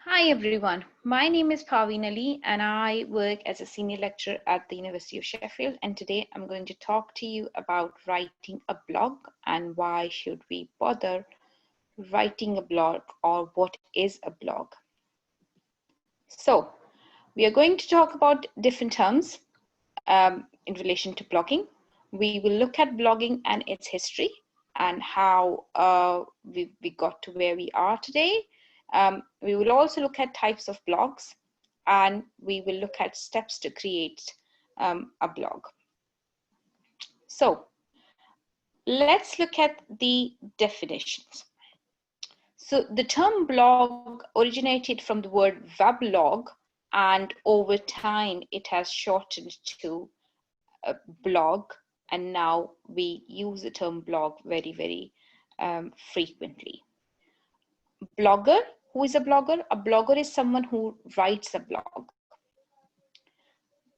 Hi everyone, my name is Parveen Ali and I work as a senior lecturer at the University of Sheffield, and today I'm going to talk to you about writing a blog and why should we bother writing a blog, or what is a blog. So we are going to talk about different terms in relation to blogging. We will look at blogging and its history and how we got to where we are today. We will also look at types of blogs, and we will look at steps to create a blog. So let's look at the definitions. So the term blog originated from the word weblog, and over time it has shortened to blog, and now we use the term blog very frequently. Blogger, who is a blogger? A blogger is someone who writes a blog.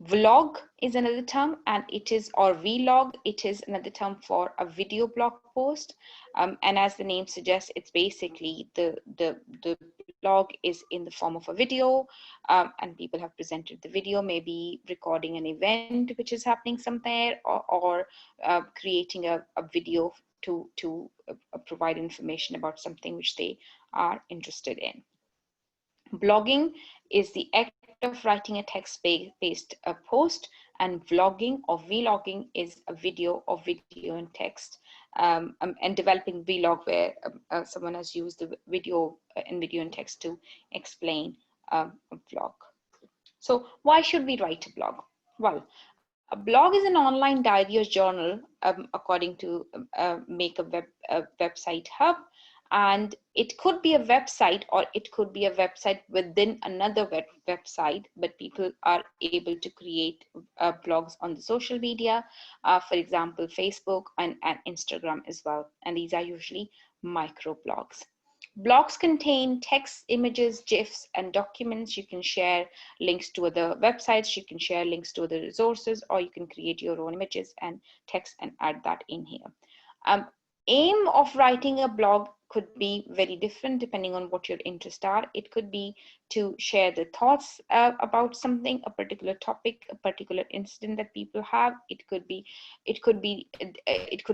Vlog is another term, and it is, or vlog, it is another term for a video blog post. And as the name suggests, it's basically the blog is in the form of a video, and people have presented the video, maybe recording an event which is happening somewhere, or creating a video to provide information about something which they are interested in. Blogging is the act of writing a text-based post, and vlogging or vlogging is a video or video and text, and developing vlog where someone has used the video and text to explain a vlog. So why should we write a blog? Well, a blog is an online diary or journal, according to Make a Website Hub, and it could be a website or it could be a website within another website, but people are able to create blogs on the social media, for example, Facebook and Instagram as well, and these are usually micro blogs. Blogs contain text, images, GIFs, and documents. You can share links to other websites, you can share links to other resources, or you can create your own images and text and add that in here. Aim of writing a blog could be very different depending on what your interests are. It could be to share the thoughts about something, a particular topic, a particular incident that people have. It could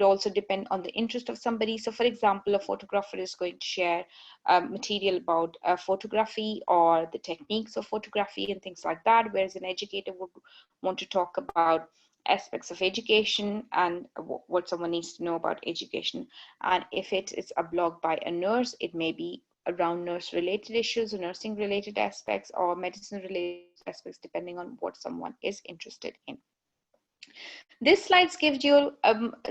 also depend on the interest of somebody. So for example, a photographer is going to share material about photography or the techniques of photography and things like that, whereas an educator would want to talk about aspects of education and what someone needs to know about education. And if it is a blog by a nurse, it may be around nurse related issues or nursing related aspects or medicine related aspects, depending on what someone is interested in. This slide gives you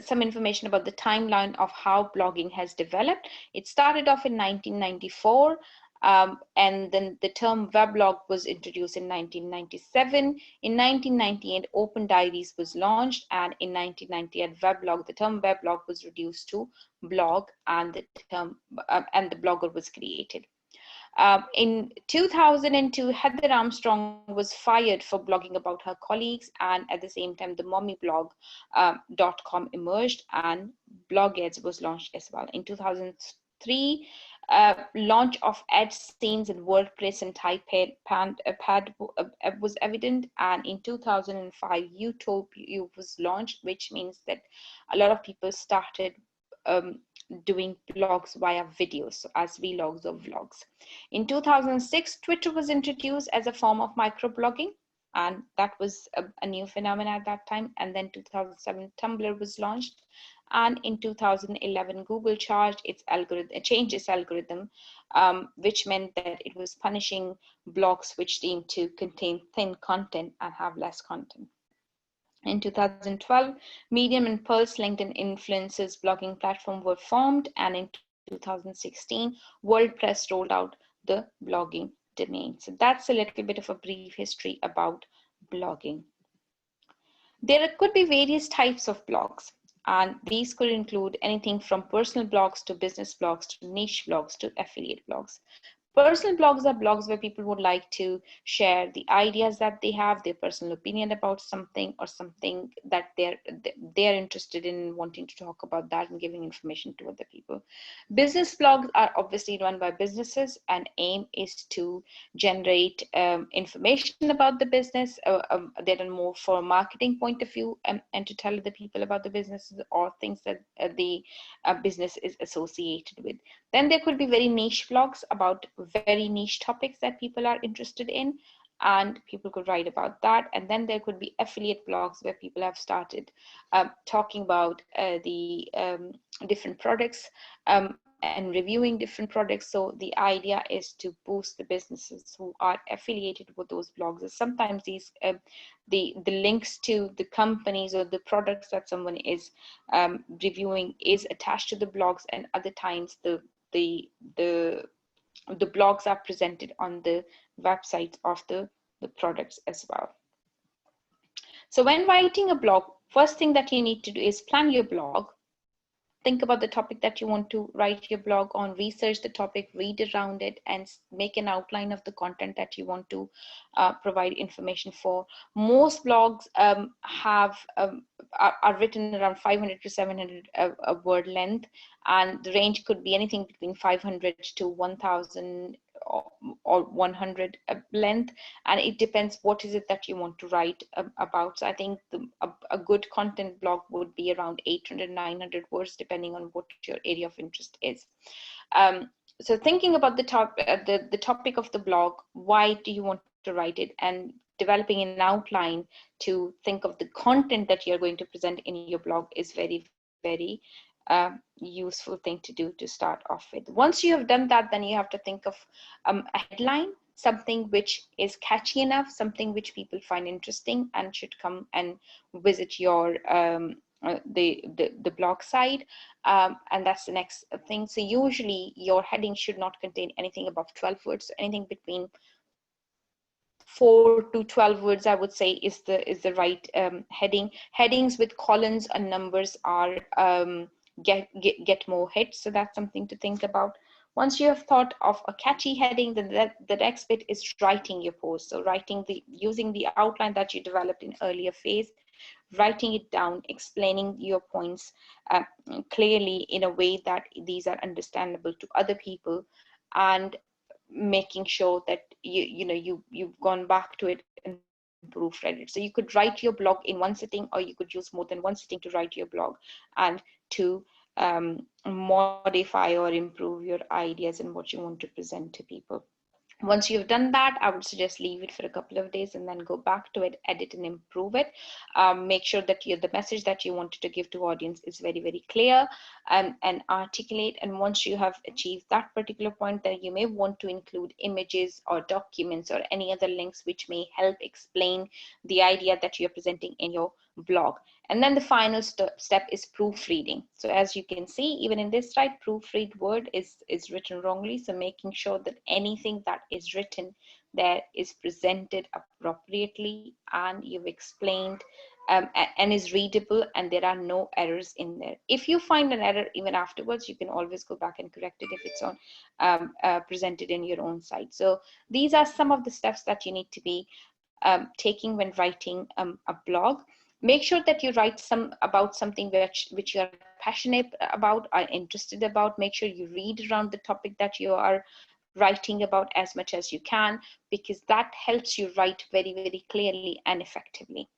some information about the timeline of how blogging has developed. It started off in 1994, and then the term weblog was introduced in 1997. In 1998, Open Diaries was launched, and in 1998, weblog, the term weblog was reduced to blog, and the term and the blogger was created. In 2002, Heather Armstrong was fired for blogging about her colleagues, and at the same time, the mommyblog.com emerged, and BlogEds was launched as well. In 2003, launch of AdScenes in WordPress and Typepad was evident, and in 2005, Utopia was launched, which means that a lot of people started doing blogs via videos, so as vlogs or vlogs. In 2006, Twitter was introduced as a form of microblogging, and that was a new phenomenon at that time. And then 2007, Tumblr was launched. And in 2011, Google changed its algorithm, which meant that it was punishing blogs which deemed to contain thin content and have less content. In 2012, Medium and Pulse LinkedIn influencers blogging platform were formed, and in 2016, WordPress rolled out the blogging domain. So that's a little bit of a brief history about blogging. There could be various types of blogs, and these could include anything from personal blogs to business blogs to niche blogs to affiliate blogs. Personal blogs are blogs where people would like to share the ideas that they have, their personal opinion about something, or something that they're interested in, wanting to talk about that and giving information to other people. Business blogs are obviously run by businesses, and aim is to generate information about the business. They're done more for a marketing point of view, and to tell the people about the businesses or things that the business is associated with. Then there could be very niche blogs about very niche topics that people are interested in, and people could write about that. And then there could be affiliate blogs where people have started talking about the different products and reviewing different products. So the idea is to boost the businesses who are affiliated with those blogs. Sometimes these the links to the companies or the products that someone is reviewing is attached to the blogs, and other times the blogs are presented on the websites of the products as well. So when writing a blog, first thing that you need to do is plan your blog. Think about the topic that you want to write your blog on, research the topic, read around it, and make an outline of the content that you want to provide information for. Most blogs are written around 500 to 700 word length, and the range could be anything between 500 to 1000 or 100 length, and it depends what is it that you want to write about. So I think a good content blog would be around 800 900 words, depending on what your area of interest is. So thinking about the topic of the blog, why do you want to write it, and developing an outline to think of the content that you're going to present in your blog is very, very useful thing to do to start off with. Once you have done that, then you have to think of a headline, something which is catchy enough, something which people find interesting and should come and visit your the blog site, and that's the next thing. So usually your heading should not contain anything above 12 words. Anything between 4 to 12 words, I would say, is the right heading. Headings with columns and numbers are get more hits, so that's something to think about. Once you have thought of a catchy heading, then the next bit is writing your post. So using the outline that you developed in earlier phase, writing it down, explaining your points clearly in a way that these are understandable to other people, and making sure that you've gone back to it and proofread it. So you could write your blog in one sitting, or you could use more than one sitting to write your blog and to modify or improve your ideas and what you want to present to people. Once you've done that, I would suggest leave it for a couple of days and then go back to it, edit and improve it. Make sure that the message that you wanted to give to audience is very, very clear and articulate. And once you have achieved that particular point, then you may want to include images or documents or any other links which may help explain the idea that you're presenting in your blog. And then the final step is proofreading. So as you can see, even in this slide, proofread word is written wrongly. So making sure that anything that is written there is presented appropriately and you've explained and is readable, and there are no errors in there. If you find an error even afterwards, you can always go back and correct it if it's on presented in your own site. So these are some of the steps that you need to be taking when writing a blog. Make sure that you write about something which you are passionate about, are interested about. Make sure you read around the topic that you are writing about as much as you can, because that helps you write very, very clearly and effectively.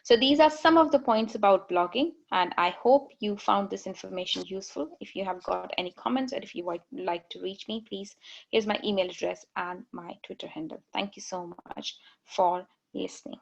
So these are some of the points about blogging, and I hope you found this information useful. If you have got any comments or if you would like to reach me, please, here's my email address and my Twitter handle. Thank you so much for listening.